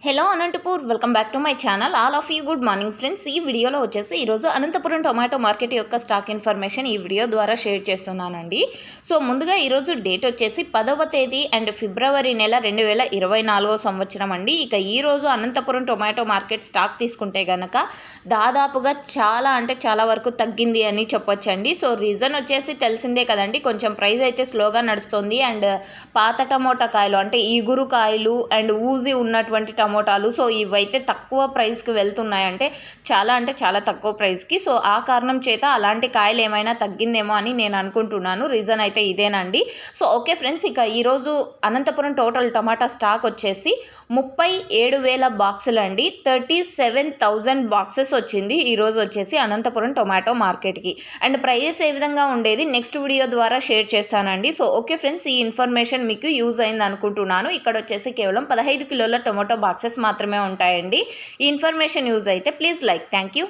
Hello Anantapur welcome back to my channel all of you good morning friends. ఈ వీడియోలో వచ్చేసి ఈరోజు అనంతపురం టొమాటో మార్కెట్ యొక్క స్టాక్ ఇన్ఫర్మేషన్ ఈ వీడియో ద్వారా షేర్ చేస్తున్నానండి. సో ముందుగా ఈరోజు డేట్ వచ్చేసి 10వ తేదీ అండ్ ఫిబ్రవరి నెల 2024 సంవత్సరం అండి. ఇక ఈరోజు అనంతపురం టొమాటో మార్కెట్ స్టాక్ తీసుకుంటే కనుక దాదాపుగా చాలా వరకు తగ్గింది అని చెప్పొచ్చండి. సో రీజన్ వచ్చేసి తెలిసిందే కదండి, కొంచెం ప్రైస్ అయితే స్లోగా నడుస్తుంది అండ్ పాత టమోటా కాయలు అంటే ఈగురు కాయలు అండ్ ఊజీ ఉన్నటువంటి టమోటాలు సో ఇవైతే తక్కువ ప్రైస్కి వెళ్తున్నాయంటే చాలా తక్కువ ప్రైస్కి. సో ఆ కారణం చేత అలాంటి కాయలు ఏమైనా తగ్గిందేమో అని నేను అనుకుంటున్నాను. రీజన్ అయితే ఇదేనండి. సో ఓకే ఫ్రెండ్స్, ఇక ఈరోజు అనంతపురం టోటల్ టమాటా స్టాక్ వచ్చేసి 37,000 బాక్సులు అండి. 37,000 బాక్సెస్ వచ్చింది ఈరోజు వచ్చేసి అనంతపురం టొమాటో మార్కెట్కి. అండ్ ప్రైజెస్ ఏ విధంగా ఉండేది నెక్స్ట్ వీడియో ద్వారా షేర్ చేస్తానండి. సో ఓకే ఫ్రెండ్స్, ఈ ఇన్ఫర్మేషన్ మీకు యూజ్ అయింది అనుకుంటున్నాను. ఇక్కడ వచ్చేసి కేవలం 15 కిలోల టొమాటో బాక్సెస్ మాత్రమే ఉంటాయండి. ఈ ఇన్ఫర్మేషన్ యూజ్ అయితే ప్లీజ్ లైక్. Thank you.